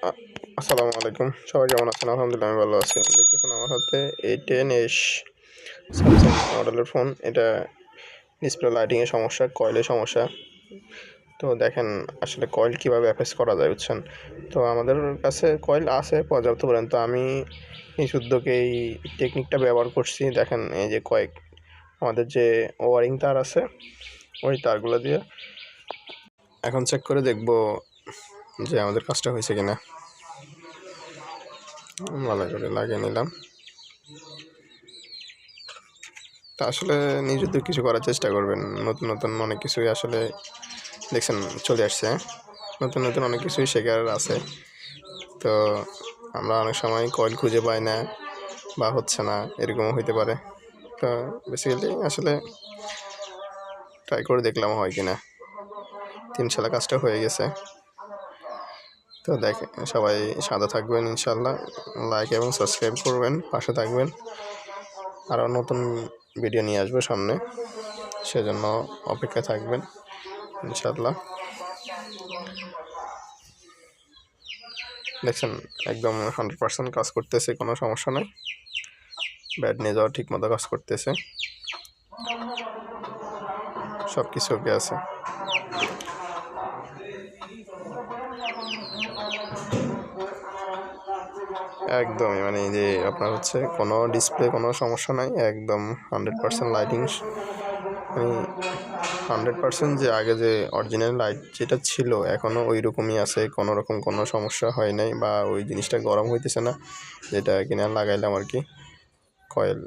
আ আসসালামু আলাইকুম। সবাই কেমন আছেন? আলহামদুলিল্লাহ আমি ভালো আছি। দেখতেছেন আমার হাতে A10s স্যামসাং মডেলের ফোন। এটা ডিসপ্লে লাইটিং এর সমস্যা, কয়েলের সমস্যা। তো দেখেন আসলে কয়েল কীভাবে অ্যাপেস করা যায় বুঝছেন? তো আমাদের কাছে কয়েল আছে পর্যাপ্ত পরিমাণ। তো আমি নিজ উদ্যোগে এই টেকনিকটা ব্যবহার করছি। দেখেন এই যে আমাদের যে ওয়ারিং তার আছে, ওই তারগুলো দিয়ে এখন চেক করে দেখব যে আমাদের কাজটা হয়েছে কিনা। ভালো করে লাগিয়ে নিলাম। তা আসলে নিজ উদ্যোগে কিছু করার চেষ্টা করবেন। নতুন নতুন অনেক কিছুই আসলে দেখছেন চলে আসছে। নতুন নতুন অনেক কিছুই শেখার আছে। তো আমরা অনেক সময় কয়েল খুঁজে পাই না বা হচ্ছে না, এরকমও হইতে পারে। তো বেসিক্যালি আসলে ট্রাই করে দেখলাম হয় কিনা। 3 শালা কাজটা হয়ে গেছে। তো দেখেন সবাই সাথে থাকবেন ইনশাল্লাহ। লাইক এবং সাবস্ক্রাইব করবেন, পাশে থাকবেন। আরও নতুন ভিডিও নিয়ে আসবো সামনে, সেজন্য অপেক্ষায় থাকবেন ইনশাল্লাহ। দেখছেন একদম 100% কাজ করতেছে, কোনো সমস্যা নেই। ব্যাড নিয়ে যাওয়া ঠিক মতো কাজ করতেছে, সব কিছু ওকে আছে। একদমই মানে যে আপনার হচ্ছে কোনো ডিসপ্লে কোনো সমস্যা নাই, একদম 100% লাইটিং। মানে 100% যে আগে যে অরিজিনাল লাইট যেটা ছিল এখনও ওই রকমই আছে, কোনো রকম কোনো সমস্যা হয় নাই বা ওই জিনিসটা গরম হইতেছে না, যেটা কিনা লাগাইলাম আর কি কয়েল।